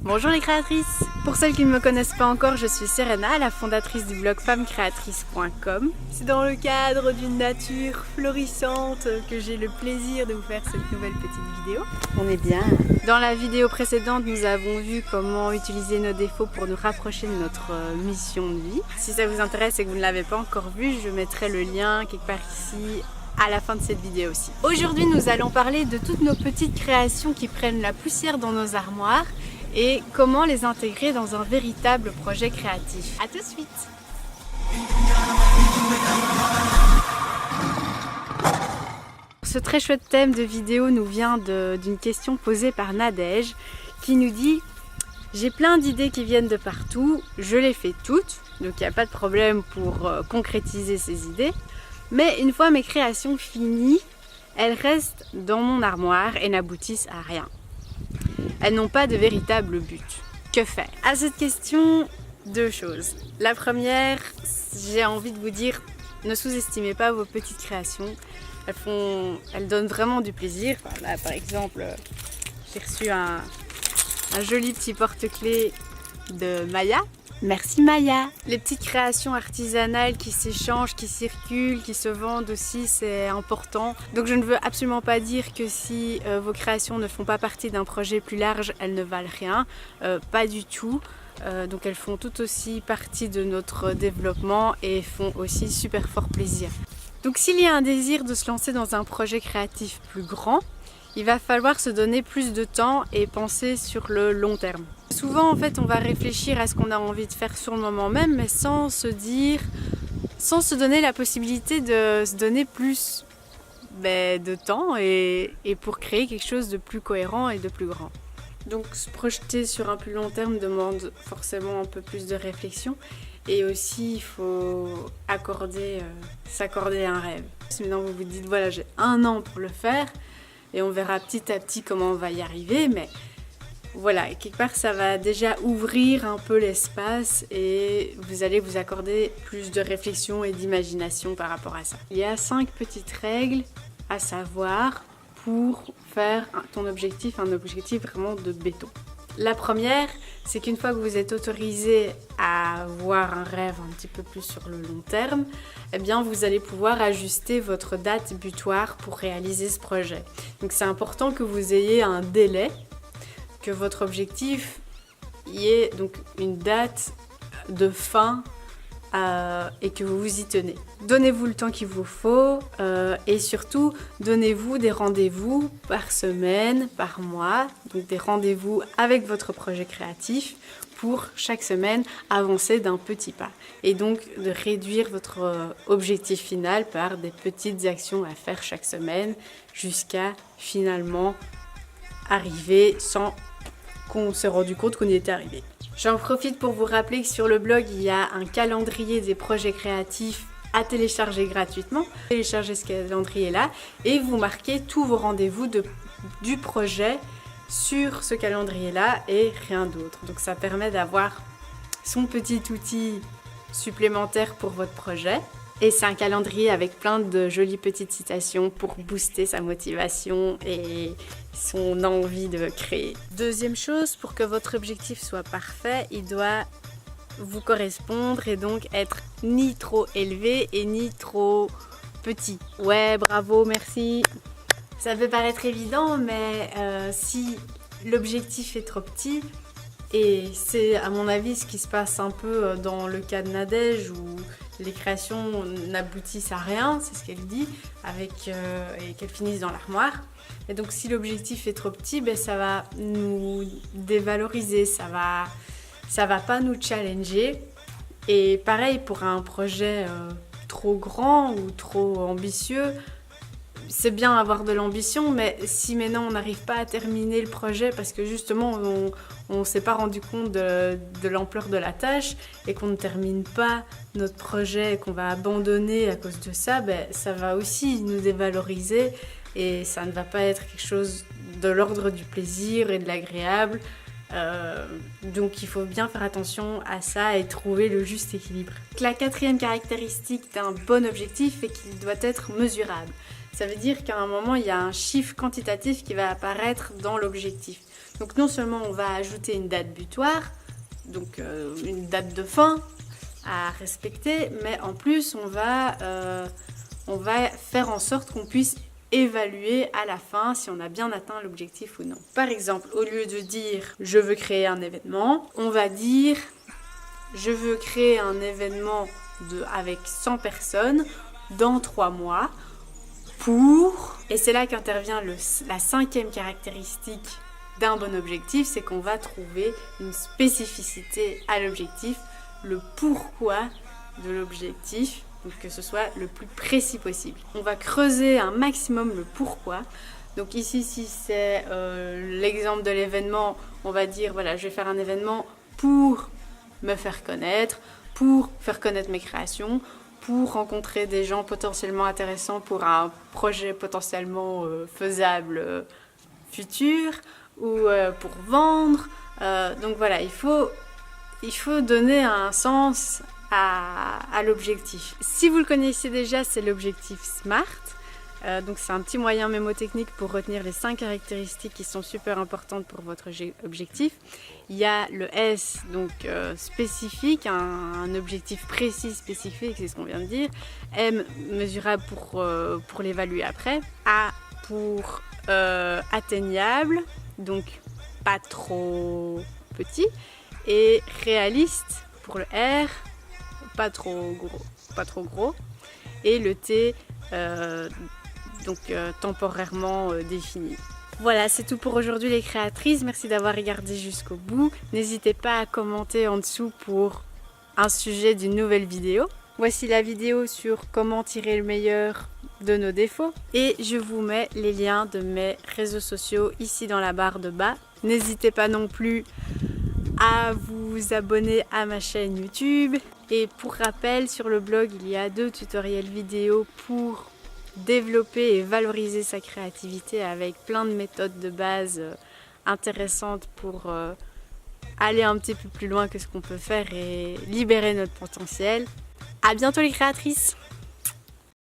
Bonjour les créatrices! Pour celles qui ne me connaissent pas encore, je suis Serena, la fondatrice du blog femmescreatrices.com. C'est dans le cadre d'une nature florissante que j'ai le plaisir de vous faire cette nouvelle petite vidéo. On est bien. Dans la vidéo précédente, nous avons vu comment utiliser nos défauts pour nous rapprocher de notre mission de vie. Si ça vous intéresse et que vous ne l'avez pas encore vu, je mettrai le lien quelque part ici à la fin de cette vidéo aussi. Aujourd'hui, nous allons parler de toutes nos petites créations qui prennent la poussière dans nos armoires et comment les intégrer dans un véritable projet créatif. A tout de suite! Ce très chouette thème de vidéo nous vient d'une question posée par Nadège qui nous dit: j'ai plein d'idées qui viennent de partout, je les fais toutes, donc il n'y a pas de problème pour concrétiser ces idées, mais une fois mes créations finies, elles restent dans mon armoire et n'aboutissent à rien. Elles n'ont pas de véritable but. Que faire? À cette question, deux choses. La première, j'ai envie de vous dire, ne sous-estimez pas vos petites créations. Elles donnent vraiment du plaisir. Enfin, là, par exemple, j'ai reçu un joli petit porte-clés de Maya. Merci Maya! Les petites créations artisanales qui s'échangent, qui circulent, qui se vendent aussi, c'est important. Donc je ne veux absolument pas dire que si vos créations ne font pas partie d'un projet plus large, elles ne valent rien. Pas du tout. Donc elles font tout aussi partie de notre développement et font aussi super fort plaisir. Donc s'il y a un désir de se lancer dans un projet créatif plus grand, il va falloir se donner plus de temps et penser sur le long terme. Souvent en fait on va réfléchir à ce qu'on a envie de faire sur le moment même, mais sans se donner la possibilité de se donner plus de temps et pour créer quelque chose de plus cohérent et de plus grand. Donc se projeter sur un plus long terme demande forcément un peu plus de réflexion et aussi il faut s'accorder un rêve. Si maintenant vous vous dites voilà j'ai 1 an pour le faire et on verra petit à petit comment on va y arriver, mais voilà, quelque part ça va déjà ouvrir un peu l'espace et vous allez vous accorder plus de réflexion et d'imagination par rapport à ça. Il y a 5 petites règles à savoir pour faire ton objectif un objectif vraiment de béton. La première, c'est qu'une fois que vous êtes autorisé à avoir un rêve un petit peu plus sur le long terme, eh bien vous allez pouvoir ajuster votre date butoir pour réaliser ce projet. Donc c'est important que vous ayez un délai, que votre objectif y ait donc une date de fin et que vous vous y tenez. Donnez-vous le temps qu'il vous faut et surtout donnez-vous des rendez-vous par semaine, par mois, donc des rendez-vous avec votre projet créatif pour chaque semaine avancer d'un petit pas et donc de réduire votre objectif final par des petites actions à faire chaque semaine jusqu'à finalement arriver sans qu'on s'est rendu compte qu'on y était arrivé. J'en profite pour vous rappeler que sur le blog, il y a un calendrier des projets créatifs à télécharger gratuitement. Téléchargez ce calendrier-là et vous marquez tous vos rendez-vous du projet sur ce calendrier-là et rien d'autre. Donc ça permet d'avoir son petit outil supplémentaire pour votre projet. Et c'est un calendrier avec plein de jolies petites citations pour booster sa motivation et son envie de créer. Deuxième chose, pour que votre objectif soit parfait, il doit vous correspondre et donc être ni trop élevé et ni trop petit. Ouais, bravo, merci. Ça peut paraître évident, mais si l'objectif est trop petit, et c'est à mon avis ce qui se passe un peu dans le cas de Nadège où les créations n'aboutissent à rien, c'est ce qu'elle dit, et qu'elles finissent dans l'armoire. Et donc si l'objectif est trop petit, ça va nous dévaloriser, ça va pas nous challenger. Et pareil pour un projet trop grand ou trop ambitieux, c'est bien avoir de l'ambition, mais si maintenant on n'arrive pas à terminer le projet parce que justement on ne s'est pas rendu compte de l'ampleur de la tâche et qu'on ne termine pas notre projet et qu'on va abandonner à cause de ça, ça va aussi nous dévaloriser et ça ne va pas être quelque chose de l'ordre du plaisir et de l'agréable. Donc il faut bien faire attention à ça et trouver le juste équilibre. La 4e caractéristique d'un bon objectif est qu'il doit être mesurable. ça veut dire qu'à un moment, il y a un chiffre quantitatif qui va apparaître dans l'objectif. Donc non seulement on va ajouter une date butoir, donc une date de fin à respecter, mais en plus on va faire en sorte qu'on puisse évaluer à la fin si on a bien atteint l'objectif ou non. Par exemple, au lieu de dire « je veux créer un événement », on va dire « je veux créer un événement avec 100 personnes dans 3 mois pour… » Et c'est là qu'intervient la 5e caractéristique d'un bon objectif, c'est qu'on va trouver une spécificité à l'objectif, le pourquoi de l'objectif, donc que ce soit le plus précis possible. On va creuser un maximum le pourquoi. Donc ici, si c'est l'exemple de l'événement, on va dire voilà, je vais faire un événement pour me faire connaître mes créations, pour rencontrer des gens potentiellement intéressants pour un projet potentiellement faisable futur, ou pour vendre. Donc voilà, il faut donner un sens à l'objectif. Si vous le connaissez déjà, c'est l'objectif SMART. Donc c'est un petit moyen mémotechnique pour retenir les 5 caractéristiques qui sont super importantes pour votre objectif. Il y a le S, donc spécifique, un objectif précis, spécifique, c'est ce qu'on vient de dire. M, mesurable pour l'évaluer après. A pour atteignable, donc pas trop petit. Et réaliste pour le R, pas trop gros. Et le T, temporairement défini. Voilà, c'est tout pour aujourd'hui les créatrices. Merci d'avoir regardé jusqu'au bout. N'hésitez pas à commenter en dessous pour un sujet d'une nouvelle vidéo. Voici la vidéo sur comment tirer le meilleur de nos défauts. Et je vous mets les liens de mes réseaux sociaux ici dans la barre de bas. N'hésitez pas non plus à vous abonner à ma chaîne YouTube. Et pour rappel, sur le blog, il y a 2 tutoriels vidéo pour développer et valoriser sa créativité avec plein de méthodes de base intéressantes pour aller un petit peu plus loin que ce qu'on peut faire et libérer notre potentiel. À bientôt les créatrices!